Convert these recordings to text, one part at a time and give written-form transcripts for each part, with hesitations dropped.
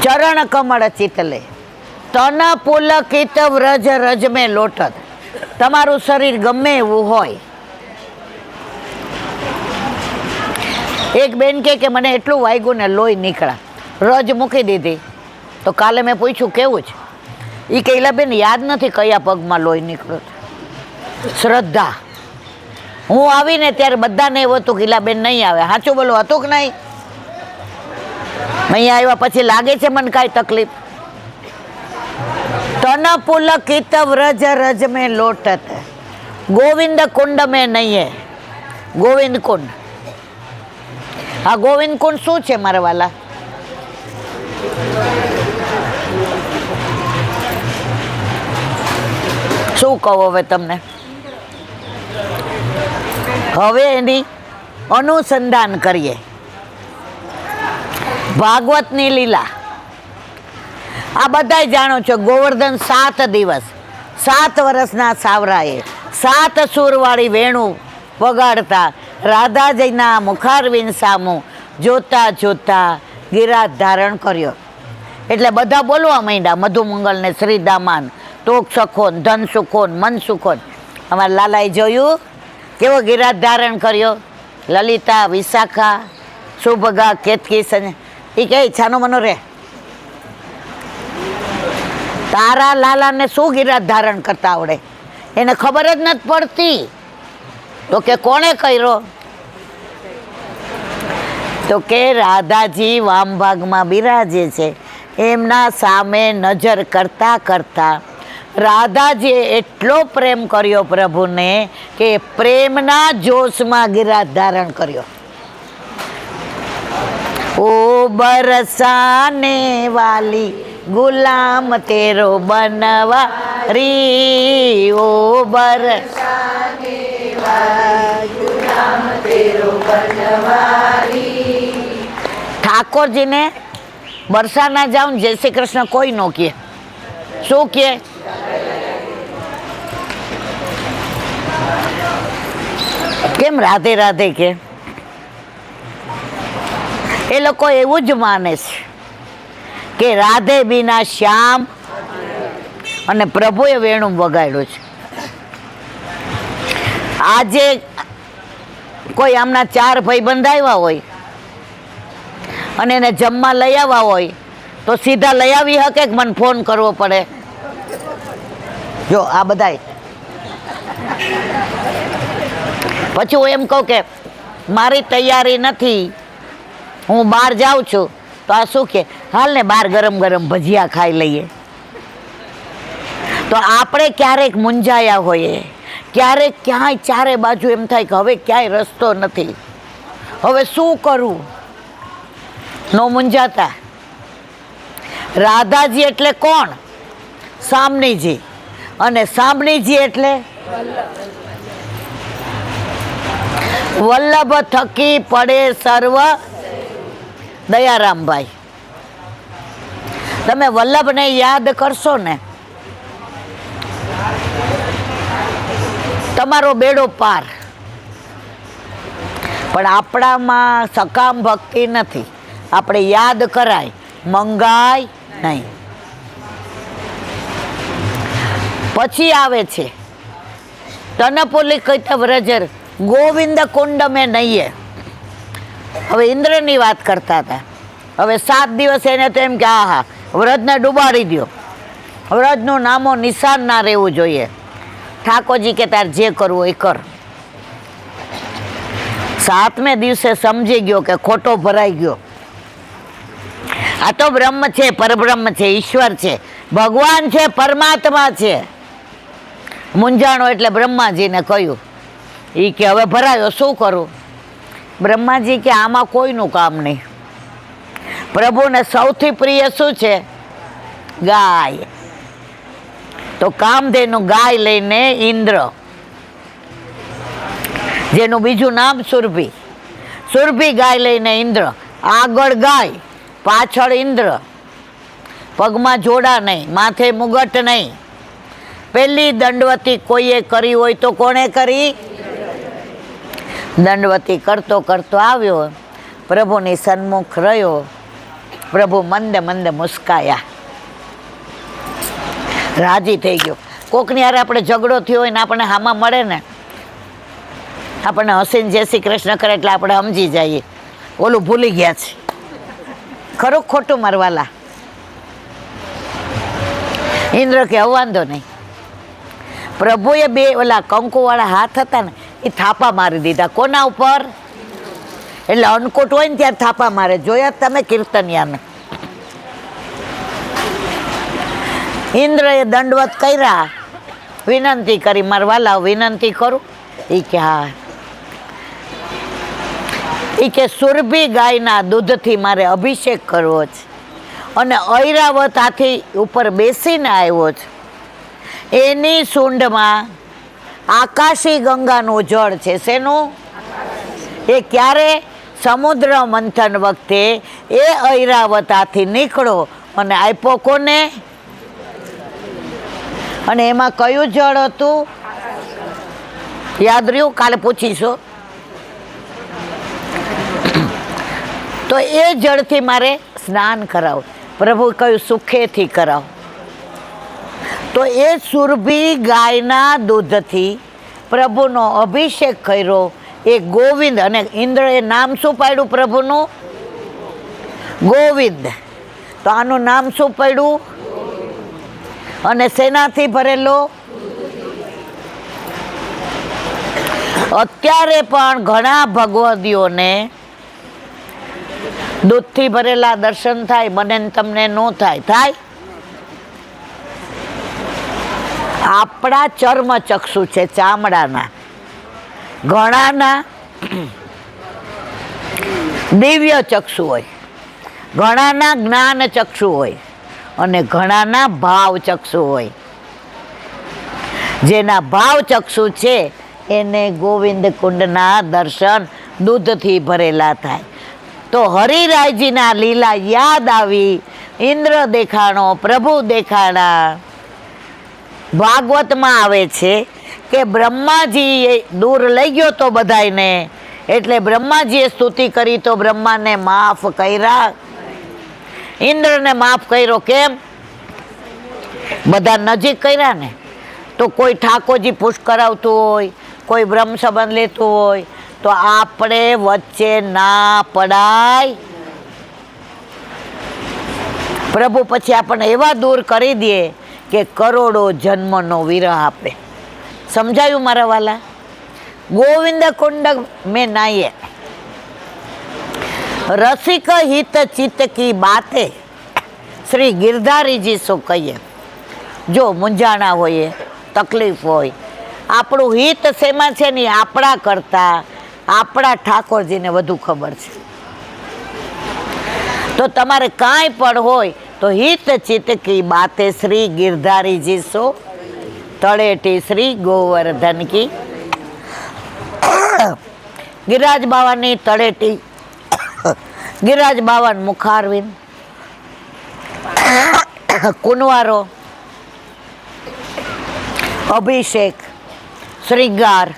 ચરણ કમળ ચિતલે, તન પુલકિત વ્રજ રજ મેં લોટત. તમારું શરીર ગમે એવું હોય. એક બેન કે મને એટલું વાગ્યું ને લોહી નીકળ્યા, રજ મૂકી દીધી. તો કાલે મેં પૂછ્યું કેવું છે, એ કહેલા બેન યાદ નથી કયા પગમાં લોહી નીકળ્યું. શ્રદ્ધા. હું આવીને ત્યારે બધાને એવું હતું કે બેન નહીં આવે. સાચું બોલો, હતું કે નહીં? અહીંયા આવ્યા પછી લાગે છે મને કાંઈ તકલીફ? તન પુલકિત વ્રજ રજ મેં લોટત, ગોવિંદ કુંડ મેં નહીં. ગોવિંદ કુંડ. હા, ગોવિંદ કુંડ શું છે મારા વાલા? શું કહું હવે તમને? હવે એની અનુસંધાન કરીએ. ભાગવતની લીલા આ બધા જાણો છો. ગોવર્ધન 7 દિવસ 7 વર્ષના સાવરાએ 7 સૂરવાળી વેણુ વગાડતા રાધાજીના મુખારવિંદ સામું જોતા જોતા ગિરાજ ધારણ કર્યો. એટલે બધા બોલવા માંડ્યા, મધુમંગલ ને શ્રીદામાન, તોક સખોન, ધન સુખોન, મન સુખોન. અમારા લાલાએ જોયું કેવો ગિરાજ ધારણ કર્યો. લલિતા, વિશાખા, સુભગા, કેતકી, એ કે છાનો મનો રે, તારા લાલાને શું ગિરાજ ધારણ કરતા આવડે? એને ખબર જ નથી પડતી. તો કે કોણે કર્યો? તો કે રાધાજી વામ ભાગમાં બિરાજે છે, એમના સામે નજર કરતા કરતા રાધાજીએ એટલો પ્રેમ કર્યો પ્રભુને કે પ્રેમના જોશમાં ગિરાજ ધારણ કર્યો. ઓ બરસાને વાલી ગુલામ તેરો બનવારી, ઓ બરસાને વાલી ગુલામ તેરો બનવારી. ઠાકોરજીને બરસાના જાઉં જય શ્રી કૃષ્ણ કોઈ નો કહે. શું કહે? કેમ રાધે રાધે કે? એ લોકો એવું જ માને છે કે રાધે બીના શ્યામ, અને પ્રભુએ વેણું વગાડ્યું છે. આજે કોઈ આમના 4 ભાઈબંધ આવ્યા હોય અને એને જમવા લઈ આવવા હોય તો સીધા લઈ આવી શકે કે મને ફોન કરવો પડે? જો આ બધાય પછી હું એમ કહું કે મારી તૈયારી નથી, હું બહાર જાઉં છું, તો આ શું કે હાલ ને બહાર ગરમ ગરમ ભજીયા ખાઈ લઈએ. તો આપણે ક્યારેક મૂંઝાયા હોઈએ, ક્યારેક ક્યાંય ચારે બાજુ એમ થાય કે હવે ક્યાંય રસ્તો નથી, હવે શું કરવું? નો મૂંઝાતા. રાધાજી એટલે કોણ? સામણીજી. અને સામણીજી એટલે વલ્લભ થકી પડે સર્વ. દયારામભાઈ, તમે વલ્લભને યાદ કરશો ને તમારો બેડો પાર. પણ આપણામાં સકામ ભક્તિ નથી. આપણે યાદ કરાય, મંગાય નહીં. પછી આવે છે તનપુલિકિત વ્રજર ગોવિંદ કુંડ મેં નહીં. હવે ઇન્દ્રની વાત કરતા હતા. હવે 7 દિવસ એને તો એમ કે આહા વ્રજને ડૂબાડી દો, વ્રજનું નામો નિશાન ના રહેવું જોઈએ. ઠાકોરજી કે તાર જે કરવું એ કર. 7મે દિવસે સમજી ગયો કે ખોટો ભરાઈ ગયો. આ તો બ્રહ્મ છે, પરબ્રહ્મ છે, ઈશ્વર છે, ભગવાન છે, પરમાત્મા છે. મૂંઝાણો એટલે બ્રહ્માજીને કહ્યું. એ કે હવે ભરાયો, શું કરું? બ્રહ્માજી કે આમાં કોઈનું કામ નહીં. પ્રભુને સૌથી પ્રિય શું છે? ગાય. તો કામધેનું ગાય લઈને ઇન્દ્ર, જેનું બીજું નામ સુરભી, સુરભી ગાય લઈને ઇન્દ્ર. આગળ ગાય, પાછળ ઇન્દ્ર. પગમાં જોડા નહીં, માથે મુગટ નહીં. પહેલી દંડવતી કોઈએ કરી હોય તો કોણે કરી? દંડવતી કરતો કરતો આવ્યો, પ્રભુની સન્મુખ રહ્યો પ્રભુ મંદે મંદે મુસ્કાયા, રાજી થઈ ગયો. કોકની યારે આપણે ઝઘડો થયો હોય ને આપણને હામાં મળે ને, આપણને હસીને જય શ્રી કૃષ્ણ કરે એટલે આપણે સમજી જઈએ ઓલું ભૂલી ગયા છે. ખરું ખોટું મારવાલા? ઇન્દ્ર કે હવે વાંધો નહીં. પ્રભુએ બે ઓલા કંકુવાળા હાથ હતા ને એ થાપા મારી દીધા. કોના ઉપર? એટલે અન્નકૂટ હોય ને ત્યારે થાપા મારે. જોયા તમે કીર્તનિયાને? ઇન્દ્રએ દંડવત કર્યા, વિનંતી કરી, મારવાલા વિનંતી કરું? એ કે હા. એ કે સુરભી ગાયના દૂધથી મારે અભિષેક કરવો છે અને ઐરાવત હાથી ઉપર બેસીને આવ્યો છે. એની સૂંઢમાં આકાશી ગંગાનું જળ છે. શેનું? એ ક્યારે? સમુદ્ર મંથન વખતે એ ઐરાવત હાથી નીકળો અને આપ્યો કોને? અને એમાં કયું જળ હતું? યાદ રહ્યું? કાલે પૂછીશું. તો એ જળથી મારે સ્નાન કરાવો. પ્રભુ કહ્યું સુખેથી કરાવો. તો એ સુરભી ગાયના દૂધથી પ્રભુનો અભિષેક કર્યો. એ ગોવિંદ. અને ઇન્દ્રએ નામ શું પાડ્યું પ્રભુનું? ગોવિંદ. તો આનું નામ શું પડ્યું? અને શેનાથી ભરેલો? અત્યારે પણ ઘણા ભગવદીઓને દૂધથી ભરેલા દર્શન થાય, મને ને તમને ન થાય? થાય? આપણા ચર્મ ચક્ષુ છે, ચામડાના. ઘણાના દિવ્ય ચક્ષુ હોય, ઘણાના જ્ઞાન ચક્ષુ હોય અને ઘણાના ભાવ ચક્ષુ હોય. જેના ભાવ ચક્ષુ છે એને ગોવિંદ કુંડના દર્શન દૂધથી ભરેલા થાય. તો હરિરાયજીના લીલા યાદ આવી. ઇન્દ્ર દેખાણો, પ્રભુ દેખાણા. ભાગવતમાં આવે છે કે બ્રહ્માજી દૂર લઈ ગયો તો બધાયને, એટલે બ્રહ્માજીએ સ્તુતિ કરી તો બ્રહ્માને માફ કર્યા. ઇન્દ્રને માફ કર્યો. કેમ? બધા નજીક કર્યા ને. તો કોઈ ઠાકોરજી પુષ્ટ કરાવતું હોય, કોઈ બ્રહ્મ સંબંધ લેતું હોય, તો આપણે વચ્ચે ના પડાય. પ્રભુ પછી આપણને એવા દૂર કરી દે કે કરોડો જન્મનો વિરહ આપે. સમજાયું મારા વાલા? ગોવિંદ કુંડ મેં નાઈએ, રસિક હિત ચિત્ત કી બાતે શ્રી ગિરધારીજી શું કહીએ. જો મૂંઝાણા હોઈએ, તકલીફ હોય, આપણું હિત શેમાં છે ને આપણા કરતા આપણા ઠાકોરજીને વધુ ખબર છે. તો તમારે કાંઈ પણ હોય તો હિત ચિત્ત કી બાતે શ્રી ગિરધારીજી શું તળેટી શ્રી ગોવર્ધન કી. ગિરિરાજ બાવાની તળેટી, ગિરિરાજ બાવાન મુખારવિંદ, કુંવારો, અભિષેક, શ્રીંગાર,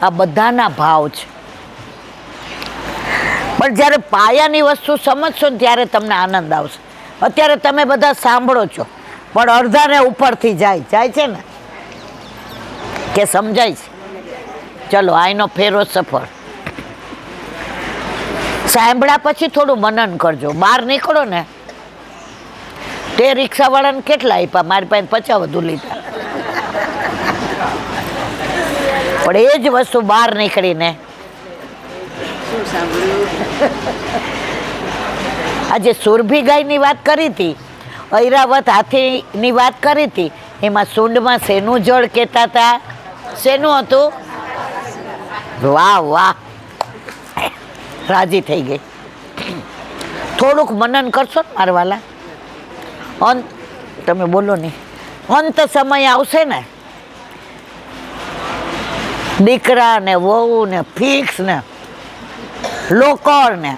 આ બધાના ભાવ છે. પણ જ્યારે પાયાની વસ્તુ સમજશો ને ત્યારે તમને આનંદ આવશે. અત્યારે તમે બધા સાંભળો છો પણ અડધાને ઉપરથી જાય છે ને કે સમજાય છે. ચલો આઈનો ફેરો સફળ. સાંભળ્યા પછી થોડું મનન કરજો. બહાર નીકળો ને તે રિક્ષાવાળાને કેટલા આપ્યા? મારી પાસે 50 વધુ લીધા. પણ એ જ વસ્તુ બહાર નીકળીને આજે સુરભી ગાયની વાત કરી હતી, ઐરાવત હાથીની વાત કરી હતી. એમાં સૂંઢમાં શેનું જળ કહેતા હતા? શેનું હતું? વાહ વાહ, રાજી થઈ ગઈ. થોડુંક મનન કરશો ને મારા વાલા. અંત તમે બોલો નહીં. અંત સમય આવશે ને, દીકરા ને વહુ ને ફિક્સ ને લોકર ને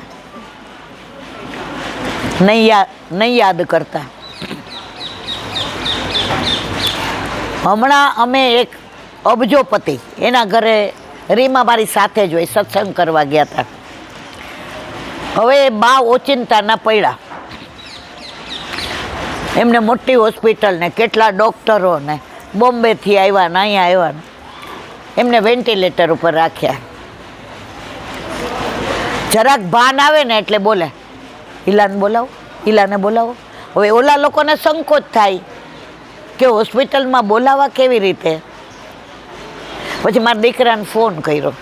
નહીં યાદ કરતા. હમણાં અમે એક અબજોપતિ, એના ઘરે રીમા મારી સાથે જ હોય, સત્સંગ કરવા ગયા હતા. હવે એ બા ઓચિંતાના પડ્યા. એમને મોટી હોસ્પિટલ ને કેટલા ડૉક્ટરો ને બોમ્બેથી આવ્યા ને અહીંયા આવ્યા ને એમને વેન્ટિલેટર ઉપર રાખ્યા. જરાક ભાન આવે ને એટલે બોલે, ઈલાને બોલાવો, ઈલાને બોલાવો. હવે ઓલા લોકોને સંકોચ થાય કે હોસ્પિટલમાં બોલાવા કેવી રીતે. પછી મારા દીકરાને ફોન કર્યો.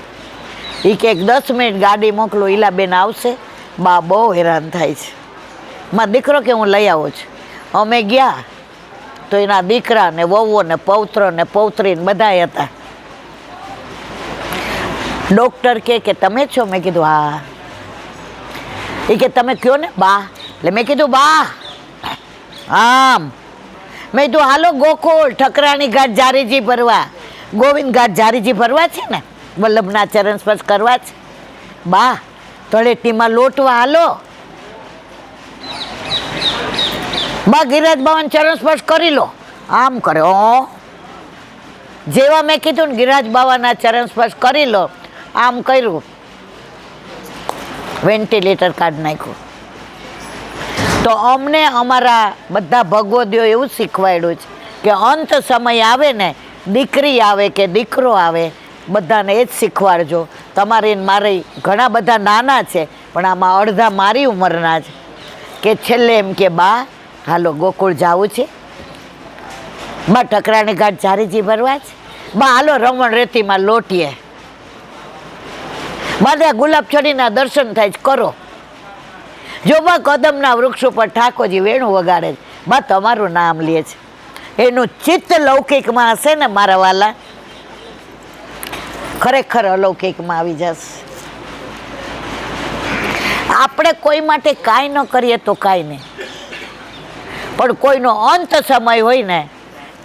એ કે 10 મિનિટ ગાડી મોકલો, ઈલાબેન આવશે, બા બહુ હેરાન થાય છે. મારો દીકરો કે હું લઈ આવું છું. અમે ગયા તો એના દીકરા ને વહુઓ ને પૌત્ર ને પૌત્રી ને બધા હતા. ડૉક્ટર કે તમે છો? મેં કીધું હા. એ કે તમે કયો ને બા. એટલે મેં કીધું બા આમ. મેં કીધું હાલો ગોકુળ ઠકરાણી ઘાટ જારીજી ભરવા, ગોવિંદ ઘાટ જારીજી ભરવા છે ને, વલ્લભના ચરણ સ્પર્શ કરવા છે. બા તળેટીમાં લોટવા હાલો. બા ગિરિરાજ બાવાના ચરણ સ્પર્શ કરી લો. આમ કરે. જેવા મેં કીધું ને ગિરિરાજ બાવાના ચરણ સ્પર્શ કરી લો, આમ કર્યું, વેન્ટિલેટર કાઢી નાખ્યું. તો અમને અમારા બધા ભગવદીઓ એવું શીખવાડ્યું છે કે અંત સમય આવે ને, દીકરી આવે કે દીકરો આવે, બધાને એ જ શીખવાડજો. તમારી મારી ઘણા બધા નાના છે, પણ આમાં અડધા મારી ઉંમરના છે, કે છેલ્લે એમ કે બા હાલો ગોકુળ જવું છે, બા ઠકરાણી ઘાટ જારીજી ભરવા છે, બા હાલો રમણ રેતીમાં લોટીએ, બા ત્યાં ગુલાબ છડીના દર્શન થાય છે, કરો. જો બા કદમના વૃક્ષ ઉપર ઠાકોરજી વેણું વગાડે છે, બા તમારું નામ લે છે. એનું ચિત્ત લૌકિકમાં હશે ને મારા વાલા, ખરેખર અલૌકિકમાં આવી જશે. આપણે કોઈ માટે કાંઈ ન કરીએ તો કાંઈ નહીં, પણ કોઈનો અંત સમય હોય ને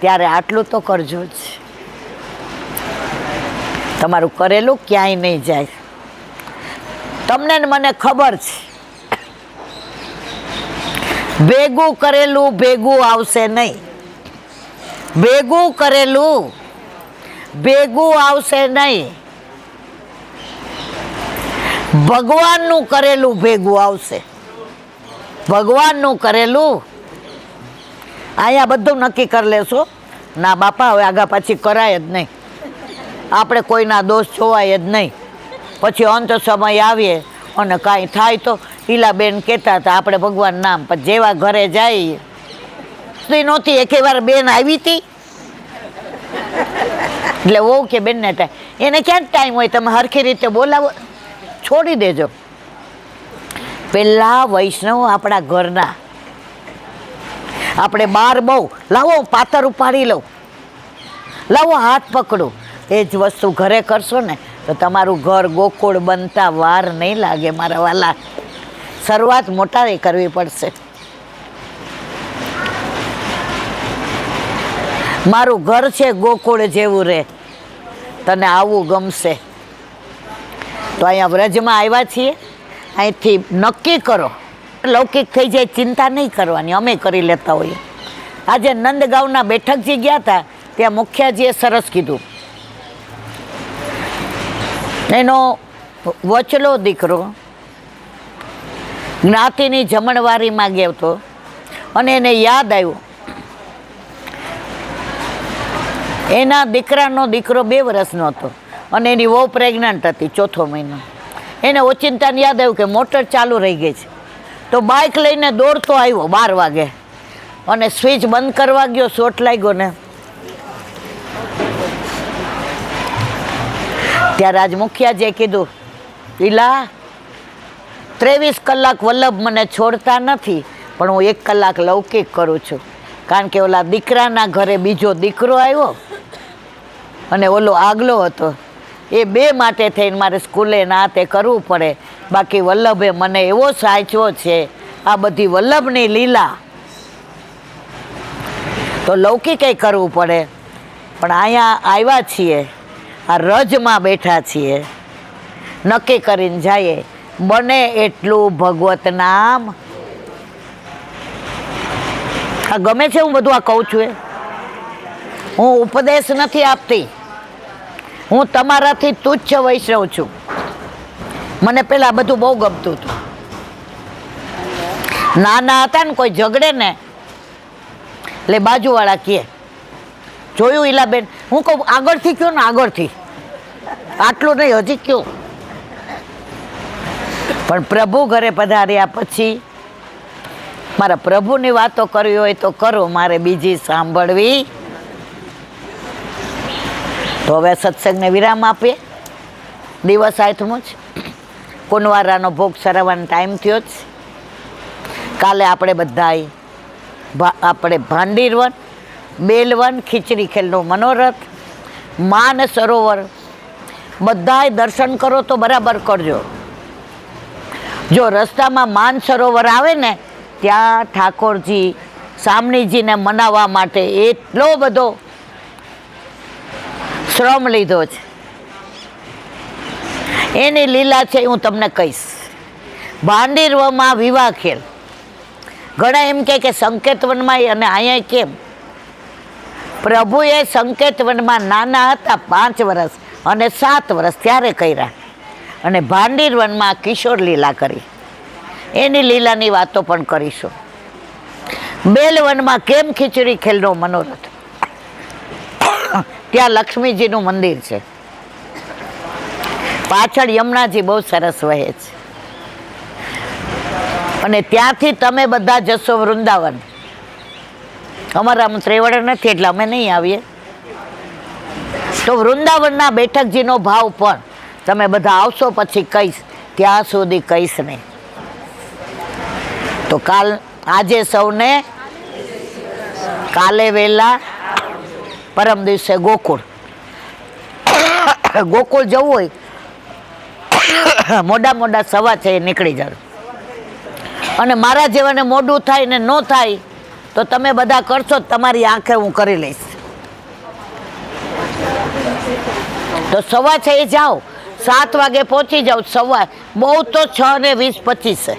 ત્યારે આટલું તો કરજો જ. તમારું કરેલું ક્યાંય નહીં જાય. તમને ને મને ખબર છે, ભેગું કરેલું ભેગું આવશે નહીં. ભેગું કરેલું ભેગું આવશે નહીં. ભગવાનનું કરેલું ભેગું આવશે. ભગવાનનું કરેલું અહીંયા બધું નક્કી કરી લેશો. ના બાપા હવે આગા પાછી કરાય જ નહીં, આપણે કોઈના દોષ જોવાય જ નહીં. પછી અંત સમય આવીએ અને કાંઈ થાય તો ઈલાબેન કહેતા હતા આપણે ભગવાન નામ, પણ જેવા ઘરે જાય સ્ત્રી નહોતી. એકે વાર બેન આવી હતી એટલે વહુ કે બેનને ટાઈમ, એને ક્યાં ટાઈમ હોય, તમે હરખી રીતે બોલાવો, છોડી દેજો. પેલા વૈષ્ણવ આપણા ઘરના, આપણે બાર બહુ લાવો પાતર ઉપાડી લઉં, લાવો હાથ પકડું, એ જ વસ્તુ ઘરે કરશો ને તો તમારું ઘર ગોકુળ બનતા વાર નહીં લાગે મારા વાલા. શરૂઆત મોટાએ કરવી પડશે. મારું ઘર છે ગોકુળ જેવું રે, તને આવું ગમશે. તો અહીંયા વ્રજમાં આવ્યા છીએ, અહીંથી નક્કી કરો. લૌકિક થઈ જાય ચિંતા નહીં કરવાની, અમે કરી લેતા હોઈએ. આજે નંદગાંવના બેઠકજી ગયા હતા, ત્યાં મુખિયાજીએ સરસ કીધું. એનો વચલો દીકરો જ્ઞાતિની જમણવારીમાં ગયો હતો અને એને યાદ આવ્યું એના દીકરાનો દીકરો 2 વર્ષનો હતો અને એની વહુ પ્રેગ્નન્ટ હતી, 4થો મહિનો. એને ઓચિંતાને યાદ આવ્યું કે મોટર ચાલુ રહી ગઈ છે, તો બાઇક લઈને દોડતો આવ્યો 12 વાગે અને સ્વિચ બંધ કરવા ગયો, શોર્ટ લાગ્યો ને ત્યારે આજ મુખિયાજીએ કીધું, ઈલા 23 કલાક વલ્લભ મને છોડતા નથી, પણ હું 1 કલાક લૌકિક કરું છું. કારણ કે ઓલા દીકરાના ઘરે બીજો દીકરો આવ્યો અને ઓલો આગલો હતો, એ 2 માટે થઈને મારે સ્કૂલે ના તે કરવું પડે. બાકી વલ્લભે મને એવો સાચવો છે, આ બધી વલ્લભની લીલા, તો લૌકિક કરવું પડે. પણ અહીંયા આવ્યા છીએ, આ રજમાં બેઠા છીએ, નક્કી કરીને જઈએ બને એટલું ભગવત નામ. આ ગમે છે હું બધું આ કહું છું, હું ઉપદેશ નથી આપતી, હું તમારાથી તુચ્છ વૈષ્ણવ છું. મને પહેલાં બધું બહુ ગમતું હતું, નાના હતા ને કોઈ ઝઘડે ને એટલે બાજુવાળા કહે, જોયું ઈલાબેન? હું કહું આગળથી કયો ને, આગળથી, આટલું નહીં હજી કયો. પણ પ્રભુ ઘરે પધાર્યા પછી મારા પ્રભુની વાતો કરવી હોય તો કરો, મારે બીજી સાંભળવી. તો હવે સત્સંગને વિરામ આપીએ. દિવસ આથમો જ, કુંવારાનો ભોગ સરાવવાનો ટાઈમ થયો જ. કાલે આપણે બધાય આપણે ભાંડીરવન, બેલવન, ખીચડી ખેલનો મનોરથ, માન સરોવર બધાય દર્શન કરો તો બરાબર કરજો. જો રસ્તામાં માન સરોવર આવે ને ત્યાં ઠાકોરજી સામણીજીને મનાવવા માટે એટલો બધો શ્રમ લીધો છે. એની લીલા છે હું તમને કહીશ. ભાંડીરવમાં વિવાહ ખેલ, ઘણા એમ કે સંકેતવનમાં, અને અહીંયા કેમ પ્રભુએ સંકેતવનમાં નાના હતા 5 વર્ષ અને 7 વર્ષ ત્યારે કર્યા, અને ભાંડીરવનમાં કિશોર લીલા કરી. એની લીલાની વાતો પણ કરીશું. બેલવનમાં કેમ ખીચડી ખેલનો મનોરથ, ત્યાં લક્ષ્મીજીનું મંદિર છે, પાછળ યમુનાજી બહુ સરસ વહે છે, અને ત્યાંથી તમે બધા જશો વૃંદાવન. અમારા આમ ત્રેવડ નથી એટલે અમે નહીં આવીએ. તો વૃંદાવનના બેઠકજીનો ભાવ પણ તમે બધા આવશો પછી કહીશ, ત્યાં સુધી કહીશ નહીં. તો આજે સૌને કાલે વહેલા, પરમ દિવસે ગોકુળ. ગોકુળ જવું હોય મોડા 6:15 નીકળી જાવ. અને મારા જેવાને મોડું થાય ને ન થાય તો તમે બધા કરશો, તમારી આંખે હું કરી લઈશ. તો 6:15 જાઓ, 7 વાગે પહોંચી જાઓ. બહુ તો 6:20-25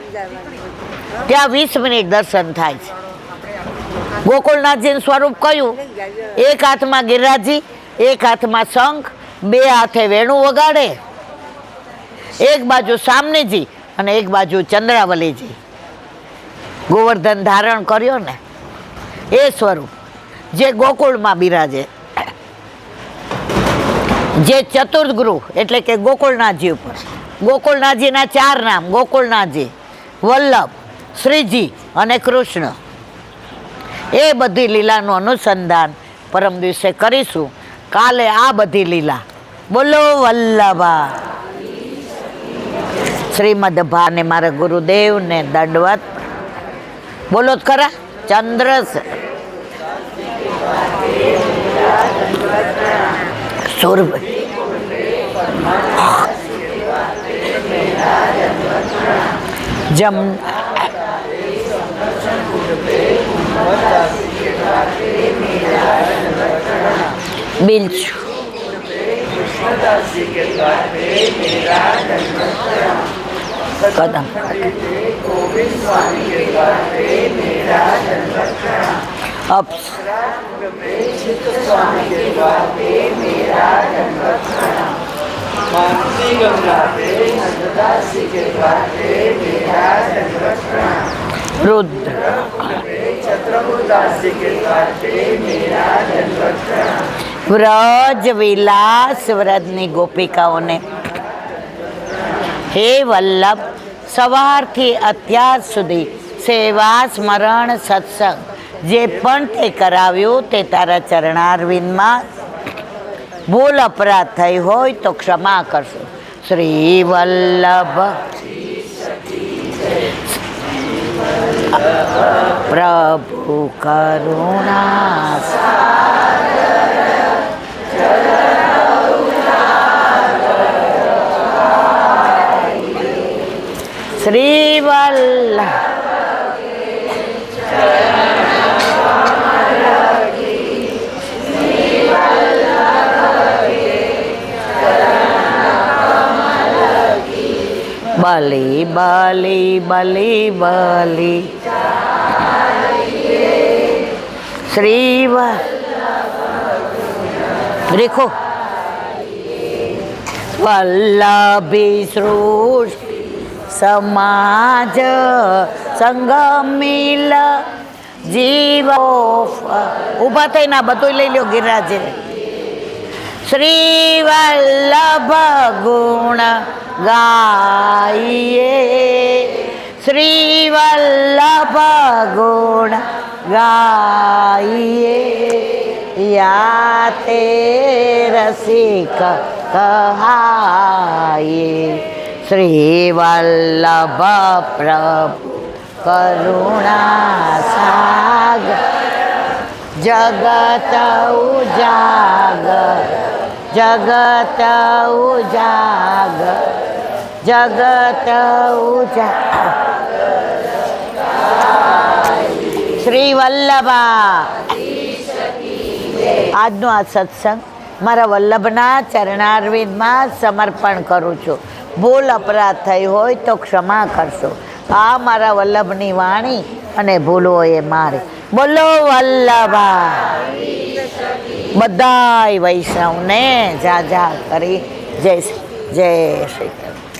ત્યાં 20 મિનિટ દર્શન થાય છે. ગોકુળનાથજીનું સ્વરૂપ કયું? એક હાથમાં ગિરિરાજી, એક હાથમાં શંખ, 2 હાથે વેણું વગાડે, એક બાજુ સામનેજી અને એક બાજુ ચંદ્રાવલીજી. ગોવર્ધન ધારણ કર્યો ને એ સ્વરૂપ જે ગોકુળમાં બિરાજે, જે ચતુર્થ ગૃહ એટલે કે ગોકુળનાથજી ઉપર. ગોકુળનાથજીના 4 નામ: ગોકુળનાથજી, વલ્લભ, શ્રીજી અને કૃષ્ણ. એ બધી લીલાનું અનુસંધાન પરમ દિવસે કરીશું. કાલે આ બધી લીલા બોલો વલ્લભા. શ્રીમદ ભાને મારા ગુરુદેવને દંડવત. બોલો ખરા. ચંદ્ર સુરભ જમ બિલછુ કદમ અપ્સ રુદ્ર વ્રજ વિલાસ વ્રજની ગોપિકાઓને હે વલ્લભ, સવારથી અત્યાર સુધી સેવા, સ્મરણ, સત્સંગ જે પણ તે કરાવ્યું તે તારા ચરણારવિંદમાં. ભૂલ અપરાધ થઈ હોય તો ક્ષમા કરશો. શ્રી વલ્લભ પ્રભુ કરુણા શ્રી વલ્લભ બલી બલી બલી બલી શ્રી રેખો વલ્લભી સૃષ્ટિ સમાજ સંગમિલ જીવો ઊભા થઈને આ બધું લઈ લ્યો ગિરિરાજે. શ્રી વલ્લભ ગુણ ગાઈએ, શ્રી વલ્લભ ગુણ ગાઈએ, યાતે રસિક કહાઈએ. શ્રી વલ્લભ પ્રભુ કરુણા સાગર, જગત ઉજાગર, જગત ઉજાગર, જગત ઉજાગર. શ્રી વલ્લભા. આજનો આ સત્સંગ મારા વલ્લભના ચરણારવિંદમાં સમર્પણ કરું છું. ભૂલ અપરાધ થઈ હોય તો ક્ષમા કરશો. આ મારા વલ્લભની વાણી અને ભૂલો એ મારી. બોલો વલ્લભા. બધાય વૈષ્ણવને જા જા કરી જય શ્રી કૃષ્ણ.